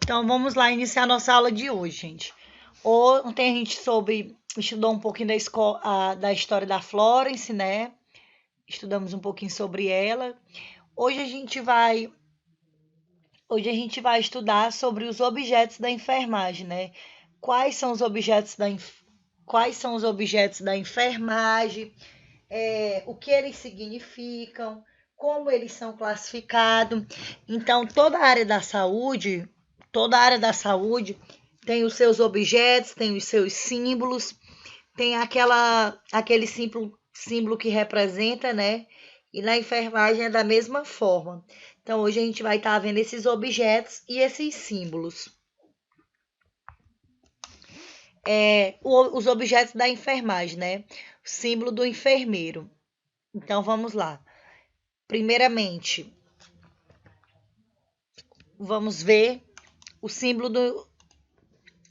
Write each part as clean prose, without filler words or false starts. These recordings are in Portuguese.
Então vamos lá iniciar nossa aula de hoje, gente. Ontem a gente estudou um pouquinho da história da Florence, né? Estudamos um pouquinho sobre ela. Hoje a gente vai estudar sobre os objetos da enfermagem, né? Quais são os objetos quais são os objetos da enfermagem, o que eles significam, como eles são classificados. Então, toda a área da saúde tem os seus objetos, tem os seus símbolos, tem aquele símbolo que representa, né? E na enfermagem é da mesma forma. Então, hoje a gente vai estar vendo esses objetos e esses símbolos. Os objetos da enfermagem, né? O símbolo do enfermeiro. Então, vamos lá. Primeiramente, vamos ver o símbolo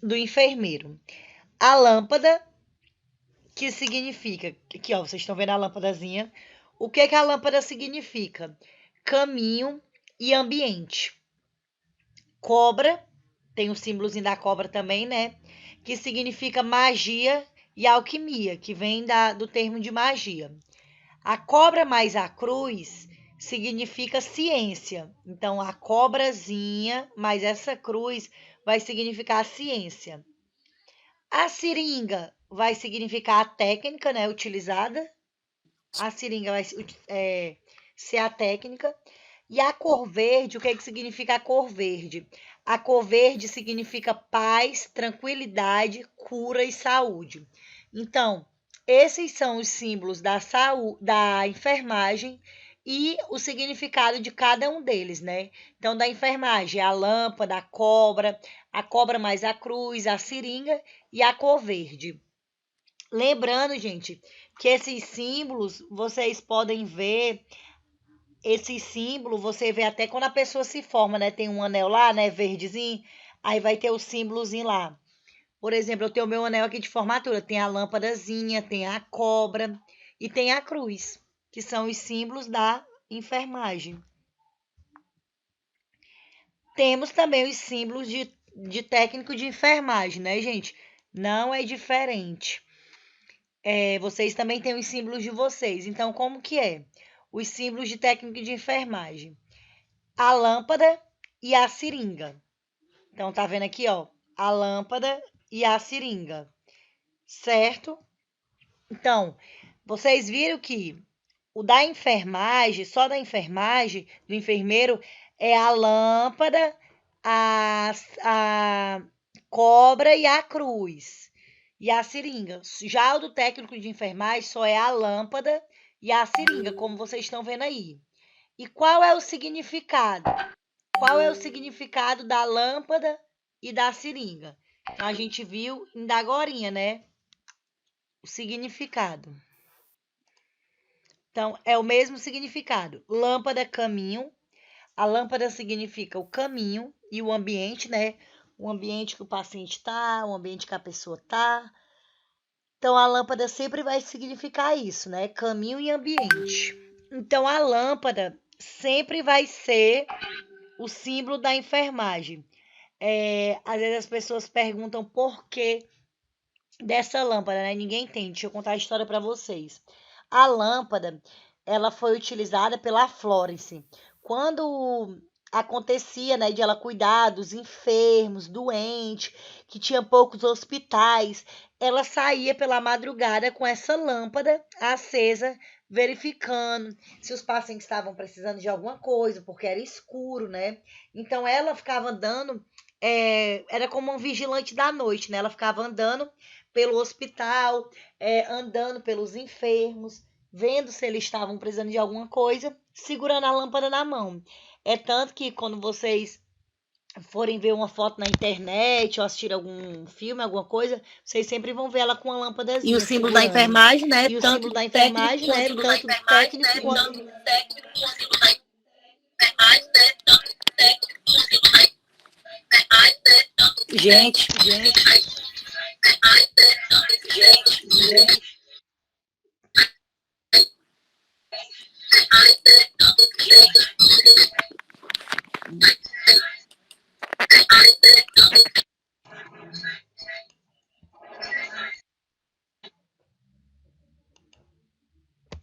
do enfermeiro. A lâmpada, que significa... Aqui, ó, vocês estão vendo a lâmpadazinha. O que a lâmpada significa? Caminho e ambiente. Cobra, tem o símbolozinho da cobra também, né? Que significa magia e alquimia, que vem do termo de magia. A cobra mais a cruz significa ciência. Então, a cobrazinha mais essa cruz vai significar a ciência. A seringa vai significar a técnica, né, utilizada. A seringa vai ser a técnica. E a cor verde, o que significa a cor verde? A cor verde significa paz, tranquilidade, cura e saúde. Então, esses são os símbolos da enfermagem e o significado de cada um deles, né? Então, da enfermagem, a lâmpada, a cobra mais a cruz, a seringa e a cor verde. Lembrando, gente, que esses símbolos vocês podem ver. Esse símbolo você vê até quando a pessoa se forma, né? Tem um anel lá, né? Verdezinho. Aí vai ter o símbolozinho lá. Por exemplo, eu tenho o meu anel aqui de formatura. Tem a lâmpadazinha, tem a cobra e tem a cruz, que são os símbolos da enfermagem. Temos também os símbolos de técnico de enfermagem, né, gente? Não é diferente. Vocês também têm os símbolos de vocês. Então, como que é? Os símbolos de técnico de enfermagem. A lâmpada e a seringa. Então, tá vendo aqui, ó, a lâmpada e a seringa, certo? Então, vocês viram que o da enfermagem, só da enfermagem, do enfermeiro, é a lâmpada, a cobra e a cruz. E a seringa. Já o do técnico de enfermagem só é a lâmpada e a seringa, como vocês estão vendo aí. E qual é o significado? Qual é o significado da lâmpada e da seringa? Então, a gente viu ainda agorinha, né? O significado. Então, é o mesmo significado. Lâmpada, caminho. A lâmpada significa o caminho e o ambiente, né? O ambiente que o paciente está, o ambiente que a pessoa está. Então, a lâmpada sempre vai significar isso, né? Caminho e ambiente. Então, a lâmpada sempre vai ser o símbolo da enfermagem. Às vezes as pessoas perguntam por que dessa lâmpada, né? Ninguém entende. Deixa eu contar a história para vocês. A lâmpada, ela foi utilizada pela Florence. Quando acontecia, né, de ela cuidar dos enfermos, doentes, que tinha poucos hospitais, ela saía pela madrugada com essa lâmpada acesa, verificando se os pacientes estavam precisando de alguma coisa, porque era escuro, né? Então ela ficava andando, era como um vigilante da noite, né? Ela ficava andando pelo hospital, andando pelos enfermos, vendo se eles estavam precisando de alguma coisa, segurando a lâmpada na mão. É tanto que quando vocês forem ver uma foto na internet ou assistir algum filme, alguma coisa, vocês sempre vão ver ela com uma lâmpadazinha. E o símbolo da enfermagem, né? E o símbolo da enfermagem, né? Tanto técnico quanto... Gente,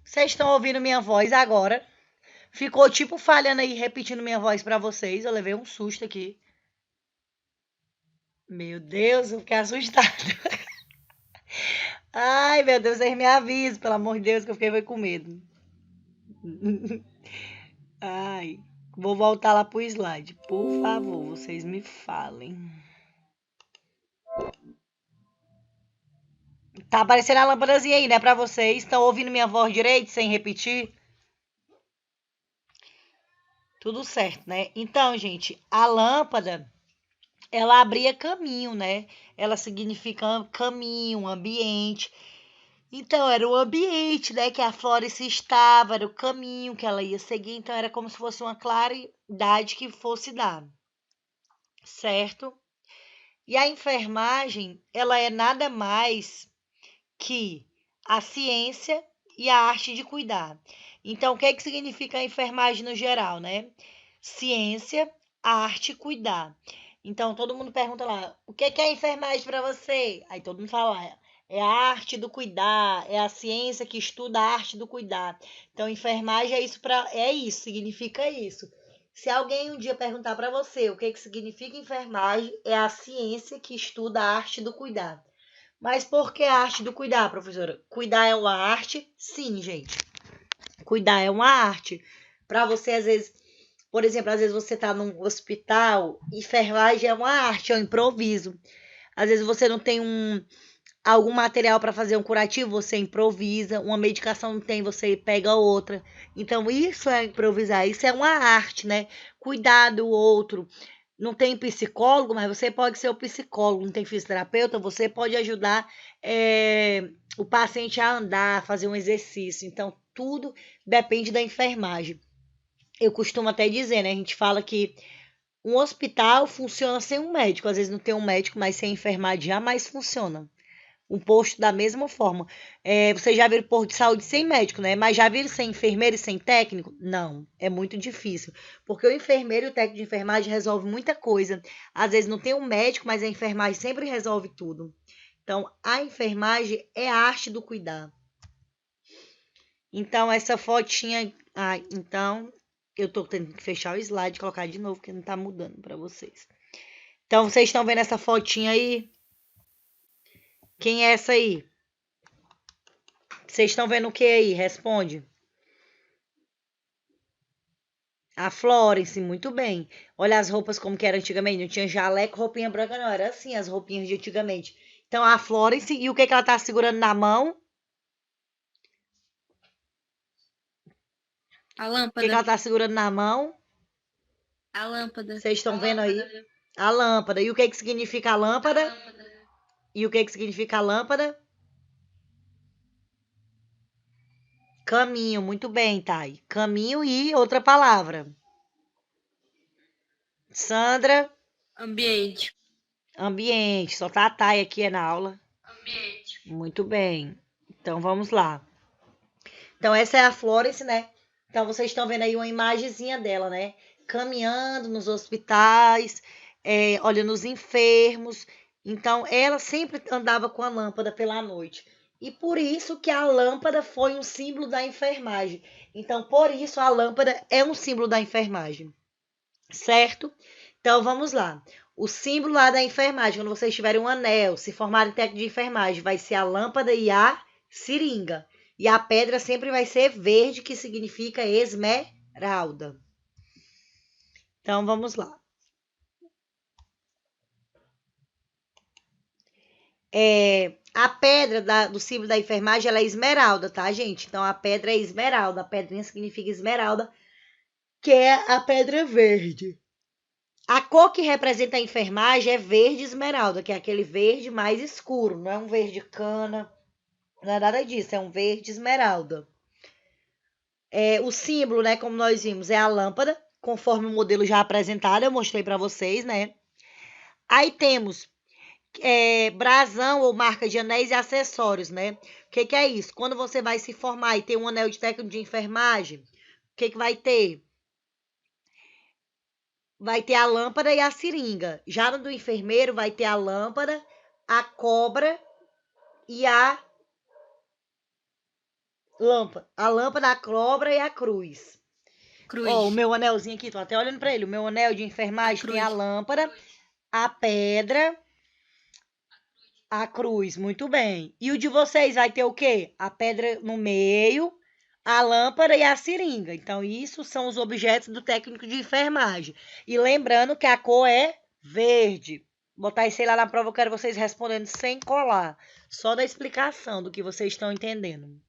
Vocês estão ouvindo minha voz agora? Ficou tipo falhando aí, repetindo minha voz pra vocês. Eu levei um susto aqui. Meu Deus, eu fiquei assustada. Ai, meu Deus, vocês me avisam, pelo amor de Deus, que eu fiquei com medo. Ai, vou voltar lá pro slide. Por favor, vocês me falem. Tá aparecendo a lâmpadazinha aí, né, pra vocês? Estão ouvindo minha voz direito, sem repetir? Tudo certo, né? Então, gente, a lâmpada, ela abria caminho, né? Ela significa caminho, ambiente. Então, era o ambiente, né, que a Florence estava, era o caminho que ela ia seguir. Então, era como se fosse uma claridade que fosse dar, certo? E a enfermagem, ela é nada mais que a ciência e a arte de cuidar. Então, o que é que significa a enfermagem no geral, né? Ciência, arte e cuidar. Então, todo mundo pergunta lá, o que é a enfermagem para você? Aí todo mundo fala, é a arte do cuidar, é a ciência que estuda a arte do cuidar. Então, enfermagem é isso, significa isso. Se alguém um dia perguntar para você o que significa enfermagem, é a ciência que estuda a arte do cuidar. Mas por que a arte do cuidar, professora? Cuidar é uma arte? Sim, gente. Cuidar é uma arte. Para você, às vezes, por exemplo, às vezes você está num hospital, enfermagem é uma arte, é um improviso. Às vezes você não tem algum material para fazer um curativo, você improvisa. Uma medicação não tem, você pega outra. Então, isso é improvisar, isso é uma arte, né? Cuidar do outro. Não tem psicólogo, mas você pode ser o psicólogo. Não tem fisioterapeuta, você pode ajudar o paciente a andar, a fazer um exercício. Então, tudo depende da enfermagem. Eu costumo até dizer, né? A gente fala que um hospital funciona sem um médico. Às vezes não tem um médico, mas sem enfermagem jamais funciona. Um posto da mesma forma. Você já viu posto de saúde sem médico, né? Mas já viram sem enfermeiro e sem técnico? Não, é muito difícil. Porque o enfermeiro e o técnico de enfermagem resolve muita coisa. Às vezes não tem um médico, mas a enfermagem sempre resolve tudo. Então, a enfermagem é a arte do cuidar. Então, essa fotinha... então, eu tô tendo que fechar o slide e colocar de novo, porque não tá mudando para vocês. Então, vocês estão vendo essa fotinha aí? Quem é essa aí? Vocês estão vendo o que aí? Responde. A Florence, muito bem. Olha as roupas como que era antigamente. Não tinha jaleco, roupinha branca, não. Era assim as roupinhas de antigamente. Então, a Florence, e o que ela tá segurando na mão? A O lâmpada. que ela tá segurando na mão? A lâmpada. Vocês estão vendo aí? A lâmpada. E o que significa a lâmpada? E o que significa a lâmpada? Caminho, muito bem, Thay. Caminho e outra palavra. Sandra? Ambiente. Ambiente. Só tá a Thay aqui na aula. Ambiente. Muito bem. Então, vamos lá. Então, essa é a Florence, né? Então, vocês estão vendo aí uma imagenzinha dela, né? Caminhando nos hospitais, olhando os enfermos. Então, ela sempre andava com a lâmpada pela noite. E por isso que a lâmpada foi um símbolo da enfermagem. Então, por isso a lâmpada é um símbolo da enfermagem. Certo? Então, vamos lá. O símbolo lá da enfermagem, quando vocês tiverem um anel, se formarem técnico de enfermagem, vai ser a lâmpada e a seringa. E a pedra sempre vai ser verde, que significa esmeralda. Então, vamos lá. A pedra do símbolo da enfermagem, ela é esmeralda, tá, gente? Então, a pedra é esmeralda. A pedrinha significa esmeralda, que é a pedra verde. A cor que representa a enfermagem é verde esmeralda, que é aquele verde mais escuro. Não é um verde cana, não é nada disso. É um verde esmeralda. O símbolo, né, como nós vimos, é a lâmpada, conforme o modelo já apresentado, eu mostrei para vocês, né? Aí temos brasão ou marca de anéis e acessórios, né? O que é isso? Quando você vai se formar e ter um anel de técnico de enfermagem, o que vai ter? vai ter a lâmpada e a seringa. Já no do enfermeiro vai ter a lâmpada, a cobra e a lâmpada, a cobra e a cruz. Ó, o Cruz. meu anelzinho aqui, tô até olhando pra ele. O meu anel de A enfermagem tem a cruz. lâmpada, a pedra, a cruz. Muito bem. E o de vocês vai ter o quê? A pedra no meio, a lâmpada e a seringa. Então, isso são os objetos do técnico de enfermagem. E lembrando que a cor é verde. Botar isso aí lá na prova, eu quero vocês respondendo sem colar. Só da explicação do que vocês estão entendendo.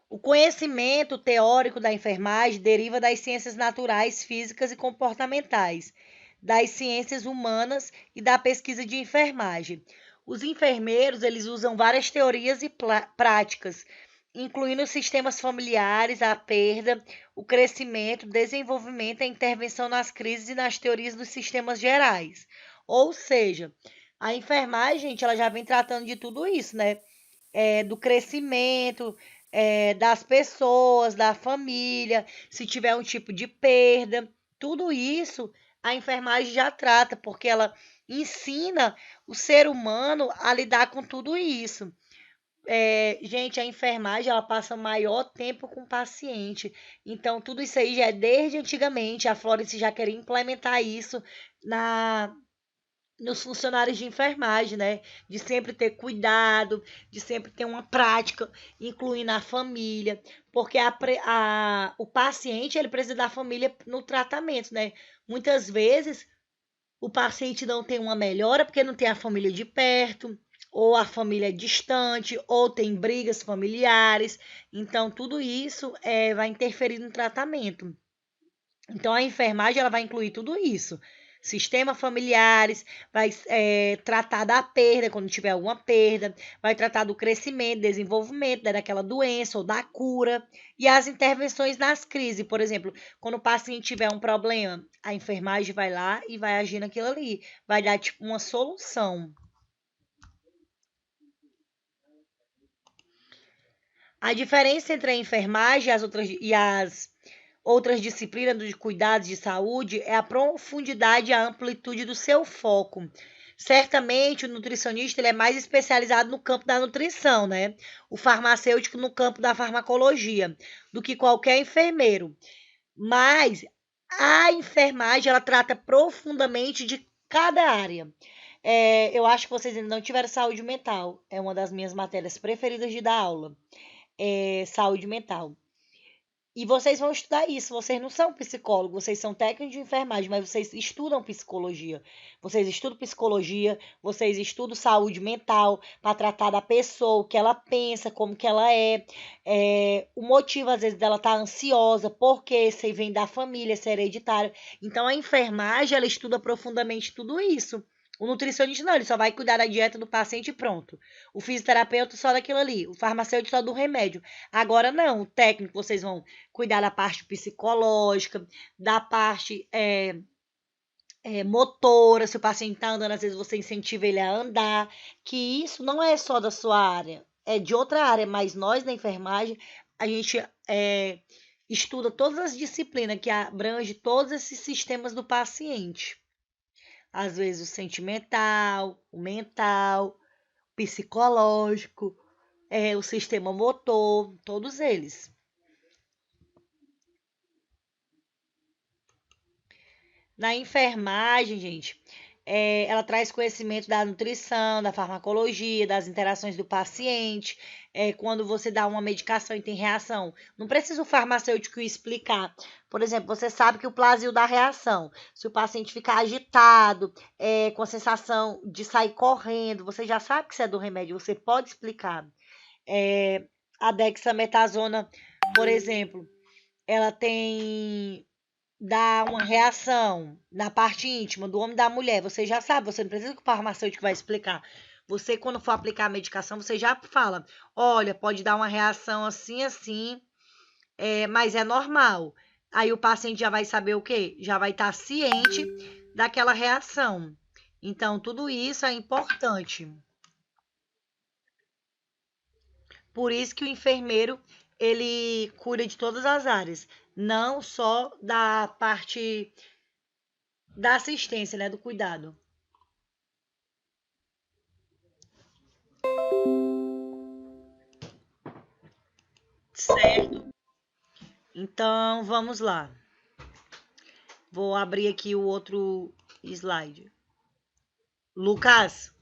O conhecimento teórico da enfermagem deriva das ciências naturais, físicas e comportamentais, das ciências humanas e da pesquisa de enfermagem. Os enfermeiros, eles usam várias teorias e práticas, incluindo os sistemas familiares, a perda, o crescimento, desenvolvimento, a intervenção nas crises e nas teorias dos sistemas gerais. Ou seja, a enfermagem, gente, ela já vem tratando de tudo isso, né? Do crescimento, das pessoas, da família, se tiver um tipo de perda, tudo isso a enfermagem já trata, porque ela ensina o ser humano a lidar com tudo isso. Gente, a enfermagem ela passa maior tempo com o paciente, então tudo isso aí já é desde antigamente. A Florence já queria implementar isso na nos funcionários de enfermagem, né? De sempre ter cuidado, de sempre ter uma prática, incluindo a família, porque o paciente ele precisa da família no tratamento, né? Muitas vezes o paciente não tem uma melhora porque não tem a família de perto, ou a família é distante, ou tem brigas familiares. Então, tudo isso vai interferir no tratamento. Então, a enfermagem ela vai incluir tudo isso. Sistemas familiares, vai tratar da perda, quando tiver alguma perda, vai tratar do crescimento, desenvolvimento daquela doença ou da cura, e as intervenções nas crises. Por exemplo, quando o paciente tiver um problema, a enfermagem vai lá e vai agir naquilo ali, vai dar tipo uma solução. A diferença entre a enfermagem e as outras disciplinas de cuidados de saúde é a profundidade e a amplitude do seu foco. Certamente, o nutricionista ele é mais especializado no campo da nutrição, né? O farmacêutico no campo da farmacologia, do que qualquer enfermeiro. Mas a enfermagem, ela trata profundamente de cada área. Eu acho que vocês ainda não tiveram saúde mental. É uma das minhas matérias preferidas de dar aula. Saúde mental. E vocês vão estudar isso. Vocês não são psicólogos, vocês são técnicos de enfermagem, mas vocês estudam psicologia. Vocês estudam psicologia, vocês estudam saúde mental para tratar da pessoa, o que ela pensa, como que ela o motivo, às vezes, dela estar ansiosa, porque se vem da família, se é hereditário. Então, a enfermagem, ela estuda profundamente tudo isso. O nutricionista não, ele só vai cuidar da dieta do paciente e pronto. O fisioterapeuta só daquilo ali, o farmacêutico só do remédio. Agora não, o técnico vocês vão cuidar da parte psicológica, da parte motora, se o paciente está andando, às vezes você incentiva ele a andar, que isso não é só da sua área, é de outra área, mas nós na enfermagem, a gente estuda todas as disciplinas que abrange todos esses sistemas do paciente. Às vezes o sentimental, o mental, o psicológico, o sistema motor, todos eles. Na enfermagem, gente, ela traz conhecimento da nutrição, da farmacologia, das interações do paciente. Quando você dá uma medicação e tem reação, não precisa o farmacêutico explicar. Por exemplo, você sabe que o Plasil dá reação. Se o paciente ficar agitado, com a sensação de sair correndo, você já sabe que isso é do remédio, você pode explicar. A dexametasona, por exemplo, ela dá uma reação na parte íntima do homem e da mulher. Você já sabe, você não precisa que o farmacêutico vai explicar. Você, quando for aplicar a medicação, você já fala: olha, pode dar uma reação assim, assim, mas é normal. Aí o paciente já vai saber o quê? Já vai estar ciente daquela reação. Então, tudo isso é importante. Por isso que o enfermeiro ele cuida de todas as áreas, não só da parte da assistência, né, do cuidado. Certo? Então, vamos lá. Vou abrir aqui o outro slide. Lucas,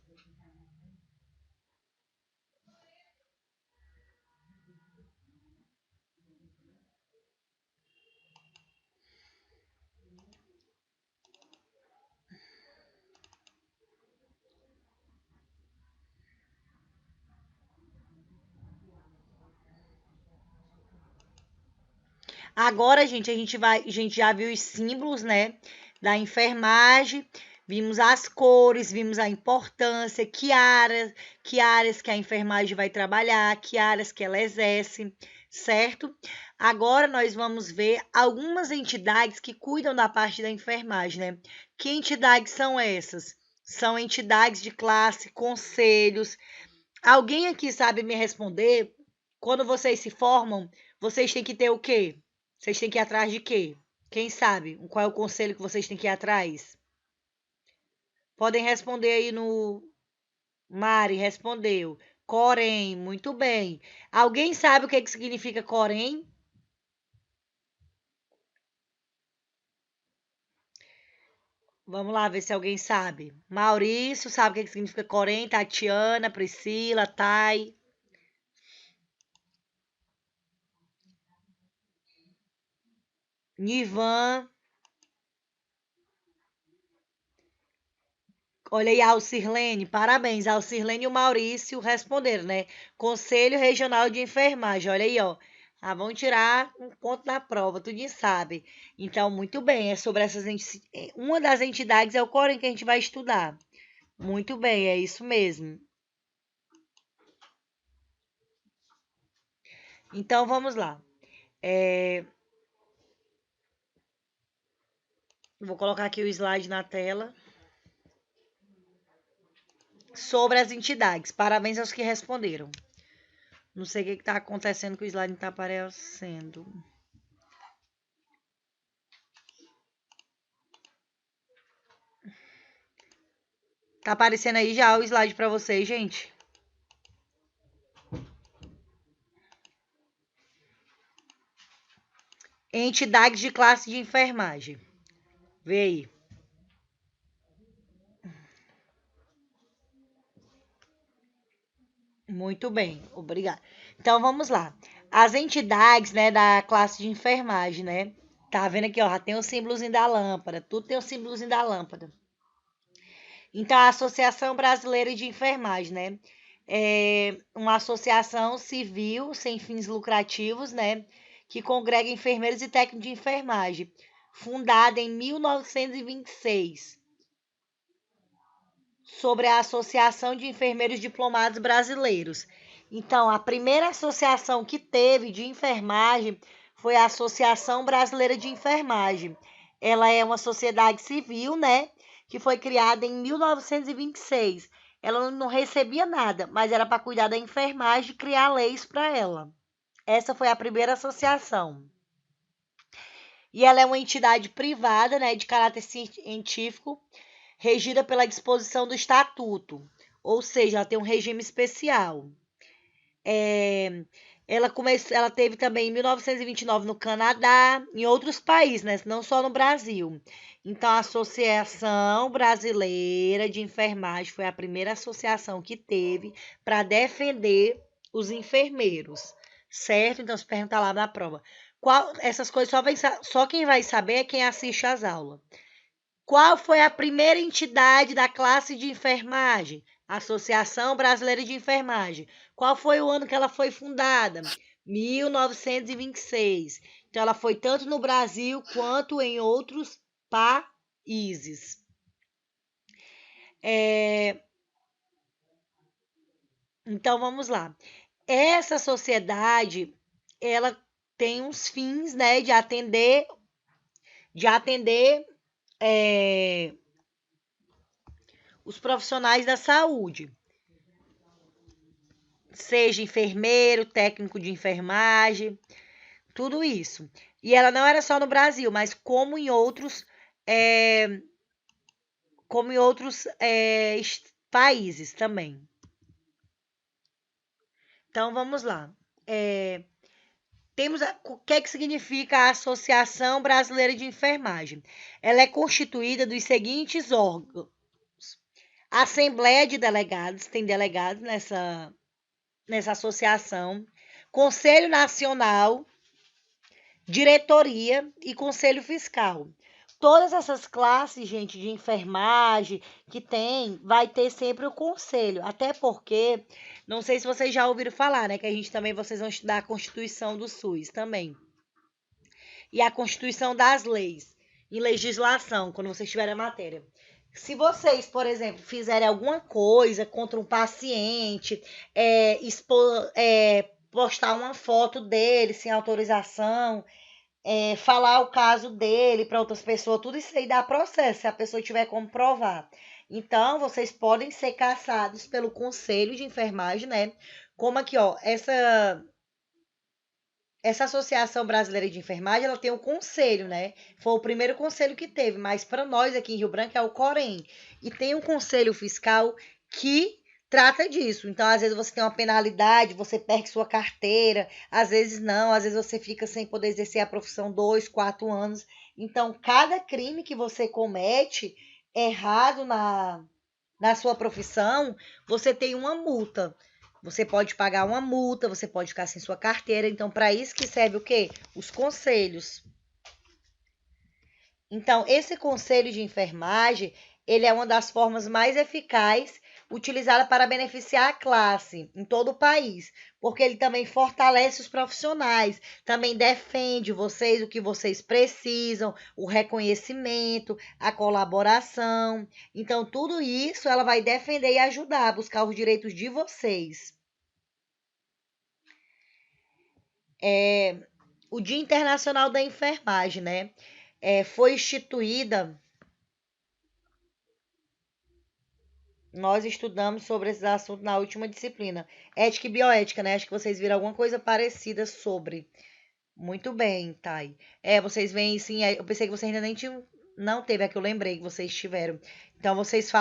agora, gente, a gente já viu os símbolos, né, da enfermagem, vimos as cores, vimos a importância, que áreas que a enfermagem vai trabalhar, que áreas que ela exerce, certo? Agora nós vamos ver algumas entidades que cuidam da parte da enfermagem, né? Que entidades são essas? São entidades de classe, conselhos. Alguém aqui sabe me responder? Quando vocês se formam, vocês têm que ter o quê? Vocês têm que ir atrás de quê? Quem sabe? Qual é o conselho que vocês têm que ir atrás? Podem responder aí no. Mari respondeu. Corém, muito bem. Alguém sabe o que significa Corém? Vamos lá ver se alguém sabe. Maurício sabe o que significa Corém? Tatiana, Priscila, Thay. Nivan. Olha aí, Alcirlene, parabéns. Alcirlene e o Maurício responderam, né? Conselho Regional de Enfermagem, olha aí, ó. Ah, vão tirar um ponto da prova, tudinho sabe. Então, muito bem, é sobre essas uma das entidades é o Corém que a gente vai estudar. Muito bem, é isso mesmo. Então, vamos lá. Vou colocar aqui o slide na tela. Sobre as entidades. Parabéns aos que responderam. Não sei o que está acontecendo que o slide não está aparecendo. Tá aparecendo aí já o slide para vocês, gente? Entidades de classe de enfermagem. Vê aí. Muito bem, obrigada. Então vamos lá. As entidades, né, da classe de enfermagem, né? Tá vendo aqui, ó, já tem o símbolozinho da lâmpada, tudo tem o símbolozinho da lâmpada. Então, a Associação Brasileira de Enfermagem, né? É uma associação civil sem fins lucrativos, né? Que congrega enfermeiros e técnicos de enfermagem, fundada em 1926, sobre a Associação de Enfermeiros Diplomados Brasileiros. Então, a primeira associação que teve de enfermagem foi a Associação Brasileira de Enfermagem. Ela é uma sociedade civil, né, que foi criada em 1926. Ela não recebia nada, mas era para cuidar da enfermagem e criar leis para ela. Essa foi a primeira associação. E ela é uma entidade privada, né, de caráter científico, regida pela disposição do Estatuto, ou seja, ela tem um regime especial. Ela teve também em 1929 no Canadá, em outros países, né? Não só no Brasil. Então, a Associação Brasileira de Enfermagem foi a primeira associação que teve para defender os enfermeiros, certo? Então, se perguntar lá na prova. Essas coisas só quem vai saber é quem assiste às aulas. Qual foi a primeira entidade da classe de enfermagem? Associação Brasileira de Enfermagem. Qual foi o ano que ela foi fundada? 1926. Então, ela foi tanto no Brasil quanto em outros países. Então, vamos lá. Essa sociedade, ela tem uns fins, né, de atender os profissionais da saúde. seja enfermeiro, técnico de enfermagem, tudo isso. E ela não era só no Brasil, mas como em outros países também. Então vamos lá. O que é que significa a Associação Brasileira de Enfermagem? Ela é constituída dos seguintes órgãos: Assembleia de Delegados, tem delegados nessa associação, Conselho Nacional, Diretoria e Conselho Fiscal. Todas essas classes, gente, de enfermagem que tem, vai ter sempre o conselho. Até porque, não sei se vocês já ouviram falar, né? Que vocês vão estudar a Constituição do SUS também. E a Constituição das leis. E legislação, quando vocês tiverem a matéria. Se vocês, por exemplo, fizerem alguma coisa contra um paciente, postar uma foto dele sem autorização, falar o caso dele para outras pessoas, tudo isso aí dá processo, se a pessoa tiver como provar. Então, vocês podem ser caçados pelo Conselho de Enfermagem, né? Como aqui, ó, essa Associação Brasileira de Enfermagem, ela tem um conselho, né? Foi o primeiro conselho que teve, mas para nós aqui em Rio Branco é o Corém. E tem um conselho fiscal que trata disso. Então, às vezes você tem uma penalidade, você perde sua carteira, às vezes não, às vezes você fica sem poder exercer a profissão 2, 4 anos. Então, cada crime que você comete errado na sua profissão, você tem uma multa. Você pode pagar uma multa, você pode ficar sem sua carteira. Então, para isso que serve o quê? Os conselhos. Então, esse conselho de enfermagem, ele é uma das formas mais eficazes utilizada para beneficiar a classe em todo o país, porque ele também fortalece os profissionais, também defende vocês, o que vocês precisam, o reconhecimento, a colaboração. Então, tudo isso ela vai defender e ajudar a buscar os direitos de vocês. O Dia Internacional da Enfermagem, né? Foi instituída. Nós estudamos sobre esses assuntos na última disciplina. Ética e bioética, né? Acho que vocês viram alguma coisa parecida sobre. Muito bem, Thay. Vocês veem, sim. Eu pensei que vocês ainda nem tinham. Não teve, é que eu lembrei que vocês tiveram. Então, vocês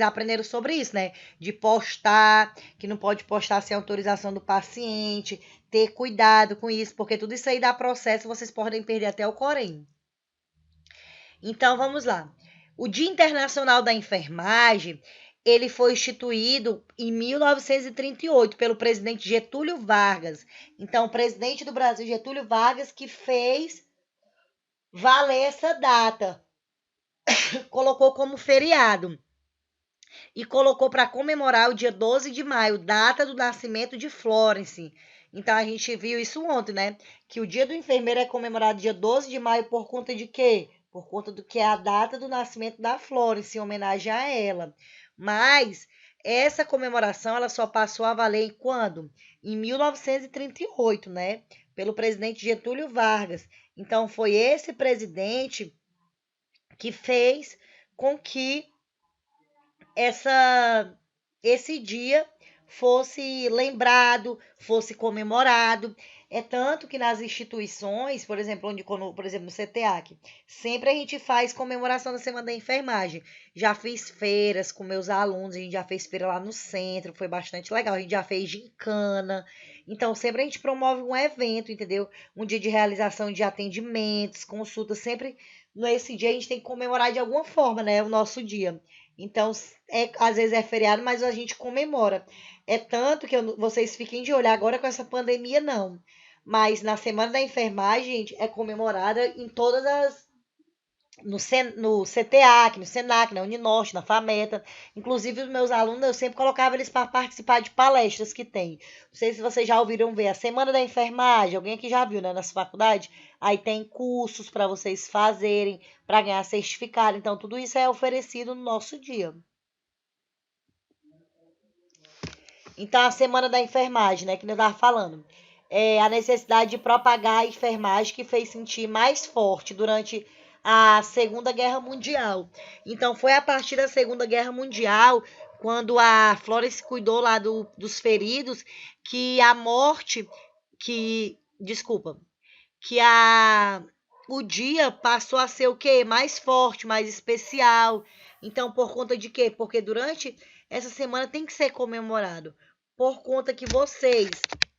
aprenderam sobre isso, né? De postar, que não pode postar sem autorização do paciente. Ter cuidado com isso, porque tudo isso aí dá processo, vocês podem perder até o Corém. Então, vamos lá. O Dia Internacional da Enfermagem, ele foi instituído em 1938 pelo presidente Getúlio Vargas. Então, o presidente do Brasil, Getúlio Vargas, que fez valer essa data. Colocou como feriado. E colocou para comemorar o dia 12 de maio, data do nascimento de Florence. Então, a gente viu isso ontem, né? Que o dia do enfermeiro é comemorado dia 12 de maio por conta de quê? Por conta do que é a data do nascimento da Florence, em homenagem a ela. Mas essa comemoração ela só passou a valer quando? Em 1938, né? Pelo presidente Getúlio Vargas. Então, foi esse presidente que fez com que esse dia fosse lembrado, fosse comemorado. É tanto que nas instituições, por exemplo, por exemplo, no CTAC, sempre a gente faz comemoração da Semana da Enfermagem. Já fiz feiras com meus alunos, a gente já fez feira lá no centro, foi bastante legal. A gente já fez gincana. Então, sempre a gente promove um evento, entendeu? Um dia de realização de atendimentos, consultas, sempre nesse dia a gente tem que comemorar de alguma forma, né? O nosso dia. Então, às vezes é feriado, mas a gente comemora. É tanto que vocês fiquem de olho agora com essa pandemia, não. Mas na Semana da Enfermagem, gente, é comemorada em todas as. No CTAC, no SENAC, na Uninorte, na FAMETA. Inclusive, os meus alunos, eu sempre colocava eles para participar de palestras que tem. Não sei se vocês já ouviram ver a Semana da Enfermagem, alguém aqui já viu, né, nessa faculdade? Aí tem cursos para vocês fazerem, para ganhar certificado. Então, tudo isso é oferecido no nosso dia. Então, a Semana da Enfermagem, né, que eu estava falando, é a necessidade de propagar a enfermagem que fez sentir mais forte durante a Segunda Guerra Mundial. Então, foi a partir da Segunda Guerra Mundial quando a Florence cuidou lá dos feridos, que a morte, desculpa, que o dia passou a ser o quê? Mais forte, mais especial. Então, por conta de quê? Porque durante essa semana tem que ser comemorado. Por conta que vocês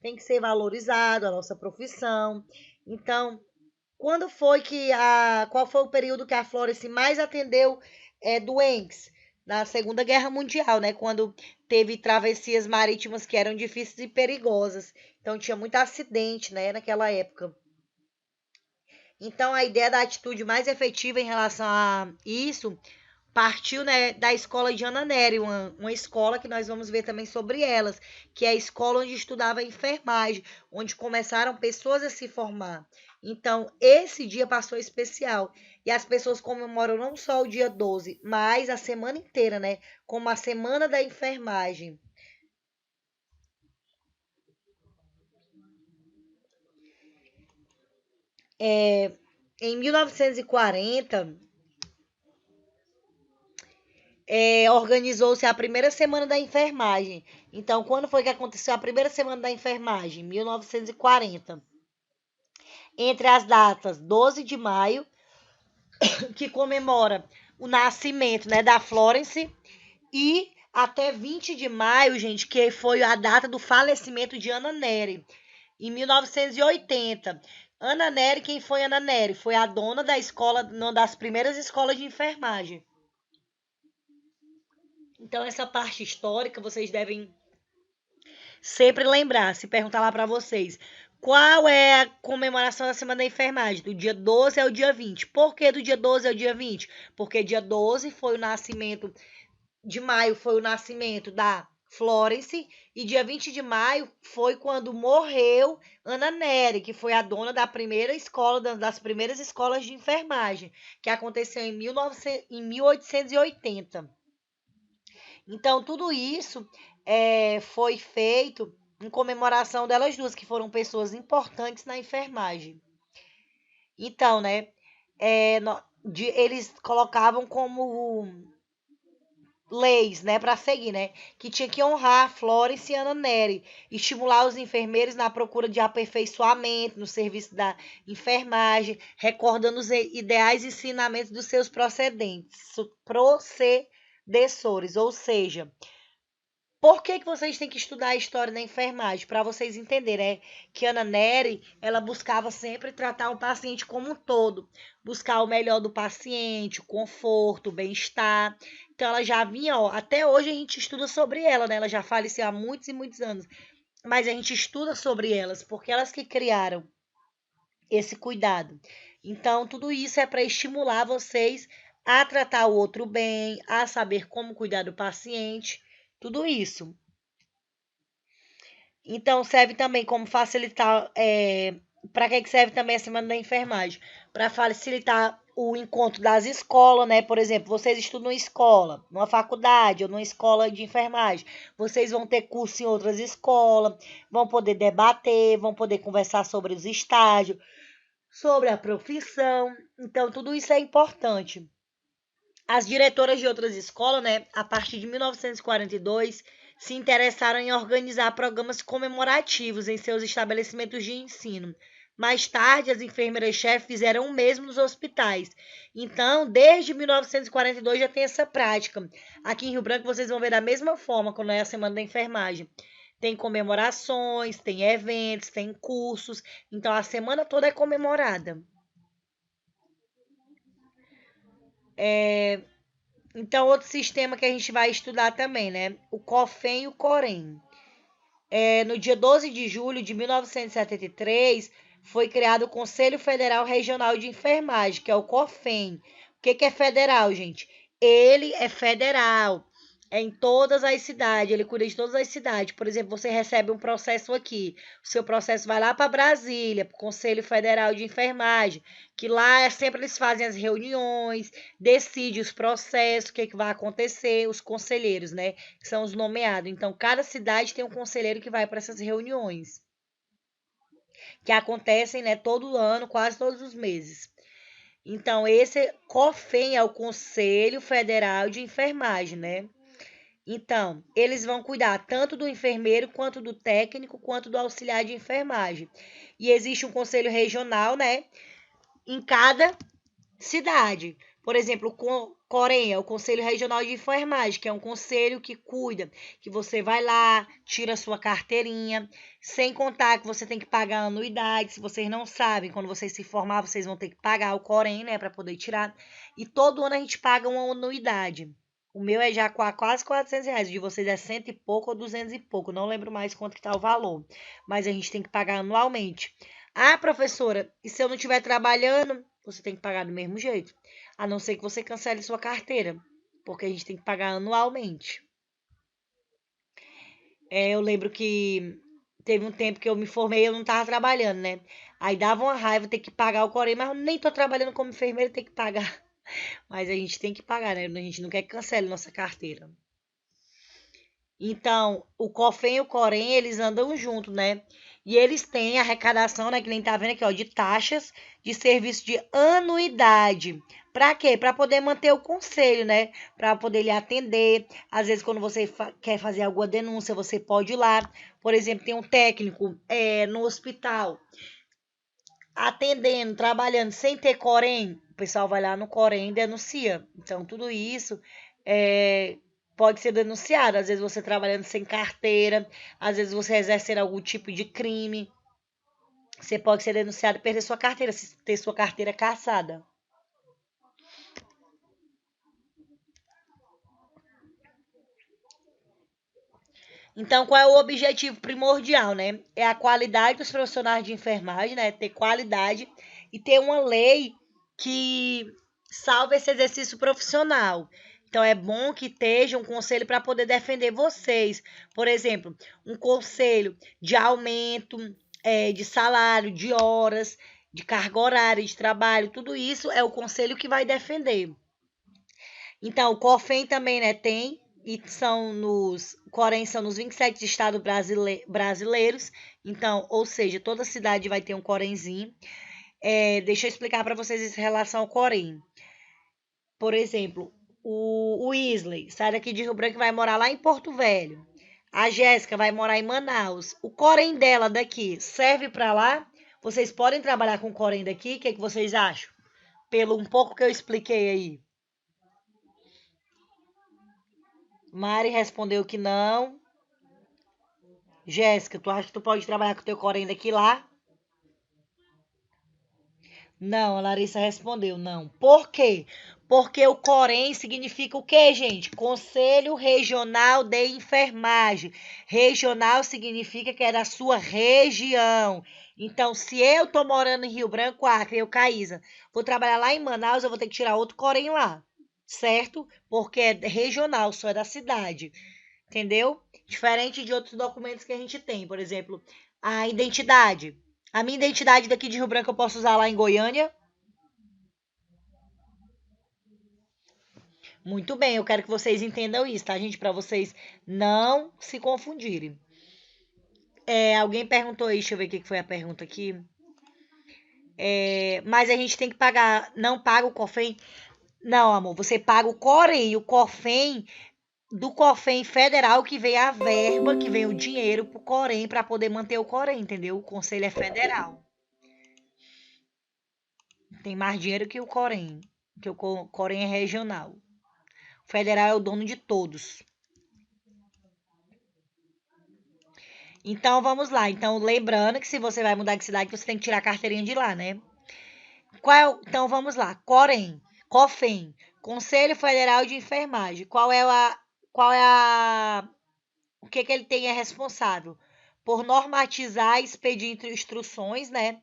têm que ser valorizado, a nossa profissão. Então, qual foi o período que a Florence mais atendeu doentes? Na Segunda Guerra Mundial, né? Quando teve travessias marítimas que eram difíceis e perigosas. Então tinha muito acidente, né, naquela época. Então a ideia da atitude mais efetiva em relação a isso partiu, né, da escola de Ana Nery, uma escola que nós vamos ver também sobre elas, que é a escola onde estudava enfermagem, onde começaram pessoas a se formar. Então, esse dia passou especial. E as pessoas comemoram não só o dia 12, mas a semana inteira, né? Como a Semana da Enfermagem. Em 1940, organizou-se a primeira semana da enfermagem. Então, quando foi que aconteceu a primeira semana da enfermagem? 1940. Entre as datas 12 de maio, que comemora o nascimento, né, da Florence, e até 20 de maio, gente, que foi a data do falecimento de Ana Nery, em 1980. Ana Nery, quem foi Ana Nery? Foi a dona da escola, uma das primeiras escolas de enfermagem. Então, essa parte histórica vocês devem sempre lembrar, se perguntar lá para vocês. Qual é a comemoração da Semana da Enfermagem? Do dia 12 ao dia 20. Por que do dia 12 ao dia 20? Porque dia 12 foi o nascimento de maio, foi o nascimento da Florence, e dia 20 de maio foi quando morreu Ana Nery, que foi a dona da primeira escola, das primeiras escolas de enfermagem, que aconteceu em 1880. Então, tudo isso foi feito em comemoração delas duas, que foram pessoas importantes na enfermagem. Então, né, eles colocavam como leis, né, para seguir, né, que tinha que honrar Florence e Ana Nery, estimular os enfermeiros na procura de aperfeiçoamento no serviço da enfermagem, recordando os ideais e ensinamentos dos seus procedessores, ou seja, por que vocês têm que estudar a história da enfermagem? Para vocês entenderem, que Ana Nery, ela buscava sempre tratar o paciente como um todo, buscar o melhor do paciente, o conforto, o bem-estar. Então, ela já vinha, ó, até hoje a gente estuda sobre ela, né? Ela já faleceu há muitos e muitos anos, mas a gente estuda sobre elas, porque elas que criaram esse cuidado. Então, tudo isso é para estimular vocês a tratar o outro bem, a saber como cuidar do paciente, tudo isso. Então, serve também como facilitar. Para que serve também a Semana da Enfermagem? Para facilitar o encontro das escolas, né? Por exemplo, vocês estudam em escola, numa faculdade ou numa escola de enfermagem. Vocês vão ter curso em outras escolas, vão poder debater, vão poder conversar sobre os estágios, sobre a profissão. Então, tudo isso é importante. As diretoras de outras escolas, né, a partir de 1942, se interessaram em organizar programas comemorativos em seus estabelecimentos de ensino. Mais tarde, as enfermeiras-chefes fizeram o mesmo nos hospitais. Então, desde 1942 já tem essa prática. Aqui em Rio Branco, vocês vão ver da mesma forma, quando é a Semana da Enfermagem. Tem comemorações, tem eventos, tem cursos. Então, a semana toda é comemorada. Então, outro sistema que a gente vai estudar também, né? O COFEN e o COREN. No dia 12 de julho de 1973, foi criado o Conselho Federal Regional de Enfermagem, que é o COFEN. O que é federal, gente? Ele é federal. É em todas as cidades, ele cuida de todas as cidades. Por exemplo, você recebe um processo aqui, o seu processo vai lá para Brasília, para o Conselho Federal de Enfermagem, que lá sempre eles fazem as reuniões, decidem os processos, o que vai acontecer, os conselheiros, né? Que são os nomeados. Então, cada cidade tem um conselheiro que vai para essas reuniões, que acontecem, né, todo ano, quase todos os meses. Então, esse COFEN é o Conselho Federal de Enfermagem, né? Então, eles vão cuidar tanto do enfermeiro, quanto do técnico, quanto do auxiliar de enfermagem. E existe um conselho regional, né, em cada cidade. Por exemplo, o Corém é o Conselho Regional de Enfermagem, que é um conselho que cuida, que você vai lá, tira a sua carteirinha, sem contar que você tem que pagar a anuidade. Se vocês não sabem, quando vocês se formar, vocês vão ter que pagar o Corém, né, para poder tirar. E todo ano a gente paga uma anuidade. O meu é já quase R$ 400, de vocês é 100 e pouco ou 200 e pouco, não lembro mais quanto que tá o valor, mas a gente tem que pagar anualmente. Ah, professora, e se eu não estiver trabalhando? Você tem que pagar do mesmo jeito. A não ser que você cancele sua carteira, porque a gente tem que pagar anualmente. Eu lembro que teve um tempo que eu me formei e eu não estava trabalhando, né? Aí dava uma raiva ter que pagar o Corém, mas eu nem tô trabalhando como enfermeira, tem que pagar. Mas a gente tem que pagar, né? A gente não quer que cancele nossa carteira. Então, o COFEM e o Corém, eles andam juntos, né? E eles têm arrecadação, né? Que nem tá vendo aqui, ó, de taxas de serviço de anuidade. Para quê? Para poder manter o conselho, né? Para poder lhe atender. Às vezes, quando você quer fazer alguma denúncia, você pode ir lá. Por exemplo, tem um técnico no hospital atendendo, trabalhando sem ter Corém. O pessoal vai lá no Corém e denuncia. Então, tudo isso pode ser denunciado. Às vezes você trabalhando sem carteira, às vezes você exercendo algum tipo de crime. Você pode ser denunciado e perder sua carteira, se ter sua carteira cassada. Então, qual é o objetivo primordial, né? É a qualidade dos profissionais de enfermagem, né? Ter qualidade e ter uma lei que salve esse exercício profissional. Então, é bom que esteja um conselho para poder defender vocês. Por exemplo, um conselho de aumento de salário, de horas, de carga horária de trabalho, tudo isso é o conselho que vai defender. Então, o COFEM também, né, tem, e Corém são nos 27 estados brasileiros. Então, ou seja, toda cidade vai ter um Coremzinho. Deixa eu explicar para vocês em relação ao Corém. Por exemplo, o Isley sai daqui de Rio Branco e vai morar lá em Porto Velho. A Jéssica vai morar em Manaus. O Corém dela daqui serve para lá? Vocês podem trabalhar com o Corém daqui? O que vocês acham? Pelo um pouco que eu expliquei aí. Mari respondeu que não. Jéssica, tu acha que tu pode trabalhar com o teu Corém daqui lá? Não, a Larissa respondeu não. Por quê? Porque o Corém significa o quê, gente? Conselho Regional de Enfermagem. Regional significa que é da sua região. Então, se eu tô morando em Rio Branco, Acre, eu, Caísa, vou trabalhar lá em Manaus, eu vou ter que tirar outro Corém lá, certo? Porque é regional, só é da cidade. Entendeu? Diferente de outros documentos que a gente tem. Por exemplo, a identidade. A minha identidade daqui de Rio Branco eu posso usar lá em Goiânia? Muito bem, eu quero que vocês entendam isso, tá, gente? Para vocês não se confundirem. Alguém perguntou aí, deixa eu ver o que foi a pergunta aqui. Mas a gente tem que pagar, não paga o COFEM? Não, amor, você paga o Corém. O COFEM, do COFEM federal que vem a verba, que vem o dinheiro pro Corém para poder manter o Corém, entendeu? O conselho é federal. Tem mais dinheiro que o Corém, que o Corém é regional. O federal é o dono de todos. Então vamos lá. Então lembrando que se você vai mudar de cidade, você tem que tirar a carteirinha de lá, né? Então vamos lá. Corém, COFEM, Conselho Federal de Enfermagem. O que ele tem é responsável por normatizar e expedir instruções, né?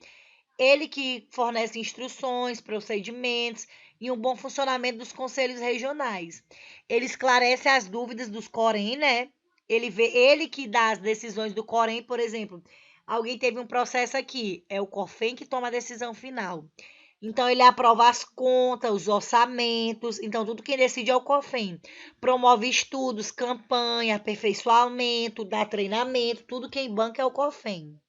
Ele que fornece instruções, procedimentos e um bom funcionamento dos conselhos regionais. Ele esclarece as dúvidas dos Corém, né? Ele que dá as decisões do Corém, por exemplo. Alguém teve um processo aqui, é o COFEM que toma a decisão final. Então, ele aprova as contas, os orçamentos. Então, tudo quem decide é o COFEM. Promove estudos, campanha, aperfeiçoamento, dá treinamento. Tudo quem banca é o COFEM.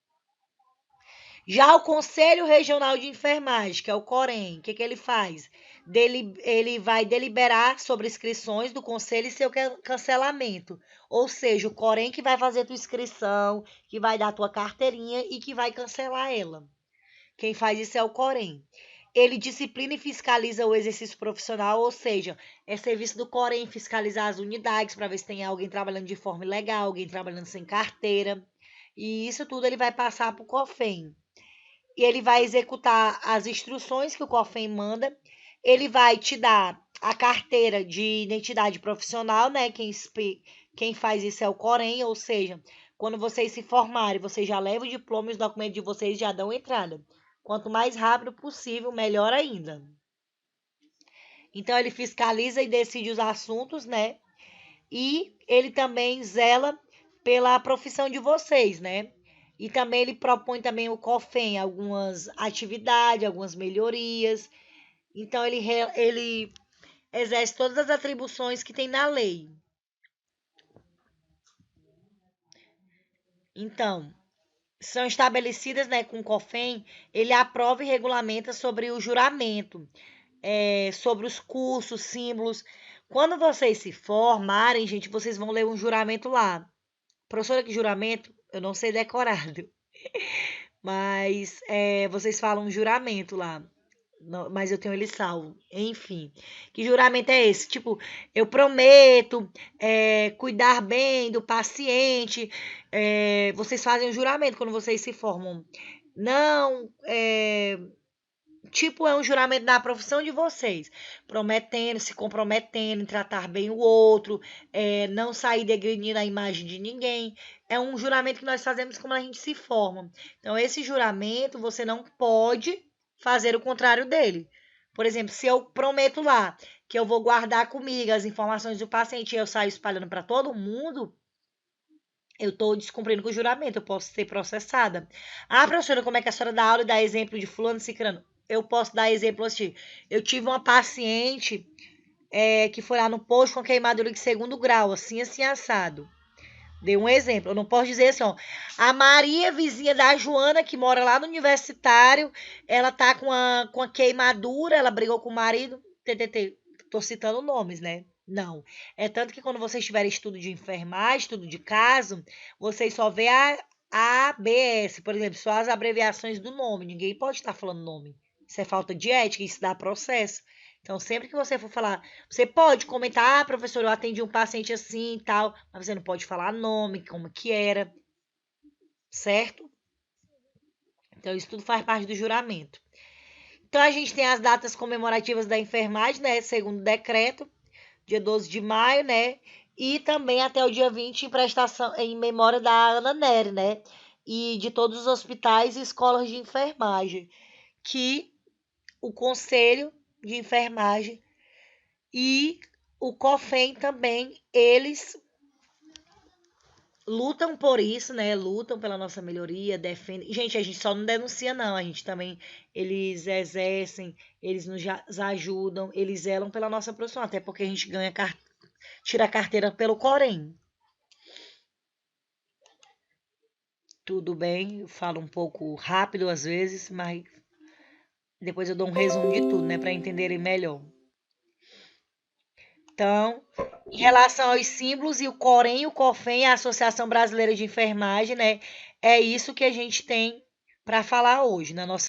Já o Conselho Regional de Enfermagem, que é o Corém, o que ele faz? ele vai deliberar sobre inscrições do conselho e seu cancelamento. Ou seja, o Corém que vai fazer tua inscrição, que vai dar tua carteirinha e que vai cancelar ela. Quem faz isso é o Corém. Ele disciplina e fiscaliza o exercício profissional, ou seja, é serviço do Corém fiscalizar as unidades para ver se tem alguém trabalhando de forma ilegal, alguém trabalhando sem carteira. E isso tudo ele vai passar para o COFEM. E ele vai executar as instruções que o COFEM manda. Ele vai te dar a carteira de identidade profissional, né? Quem faz isso é o Corém, ou seja, quando vocês se formarem, vocês já levam o diploma e os documentos de vocês já dão entrada. Quanto mais rápido possível, melhor ainda. Então, ele fiscaliza e decide os assuntos, né? E ele também zela pela profissão de vocês, né? E também ele propõe também o COFEM algumas atividades, algumas melhorias. Então, ele exerce todas as atribuições que tem na lei. Então, são estabelecidas, né, com o COFEM, ele aprova e regulamenta sobre o juramento, sobre os cursos, símbolos. Quando vocês se formarem, gente, vocês vão ler um juramento lá. Professora, que juramento? Eu não sei decorado. Mas vocês falam um juramento lá. Não, mas eu tenho ele salvo. Enfim, que juramento é esse? Tipo, eu prometo cuidar bem do paciente. Vocês fazem um juramento quando vocês se formam. Não, tipo, é um juramento da profissão de vocês. Prometendo, se comprometendo em tratar bem o outro, não sair degredindo a imagem de ninguém. É um juramento que nós fazemos quando a gente se forma. Então, esse juramento, você não pode fazer o contrário dele. Por exemplo, se eu prometo lá que eu vou guardar comigo as informações do paciente e eu saio espalhando para todo mundo, eu estou descumprindo com o juramento, eu posso ser processada. Ah, professora, como é que a senhora dá aula e dá exemplo de fulano, cicrano? Eu posso dar exemplo assim. Eu tive uma paciente que foi lá no posto com queimadura de 2º grau, assim, assado. Dei um exemplo. Eu não posso dizer assim, ó. A Maria, vizinha da Joana, que mora lá no Universitário, ela tá com a queimadura, ela brigou com o marido. Tô citando nomes, né? Não. É tanto que quando vocês tiverem estudo de enfermagem, estudo de caso, vocês só vê a ABS, por exemplo, só as abreviações do nome. Ninguém pode estar falando nome. Isso é falta de ética, isso dá processo. Então, sempre que você for falar, você pode comentar, professor, eu atendi um paciente assim e tal, mas você não pode falar nome, como que era, certo? Então, isso tudo faz parte do juramento. Então, a gente tem as datas comemorativas da enfermagem, né, segundo o decreto, dia 12 de maio, né, e também até o dia 20 em prestação, em memória da Ana Nery, né, e de todos os hospitais e escolas de enfermagem, que o Conselho de Enfermagem e o COFEM também, eles lutam por isso, né? Lutam pela nossa melhoria, defendem. Gente, a gente só não denuncia, não. A gente também, eles exercem, eles nos ajudam, eles zelam pela nossa profissão, até porque a gente tira a carteira pelo Corém. Tudo bem, eu falo um pouco rápido às vezes, mas depois eu dou um resumo de tudo, né? Para entenderem melhor. Então, em relação aos símbolos, e o Corém e o COFEM, a Associação Brasileira de Enfermagem, né? É isso que a gente tem para falar hoje na nossa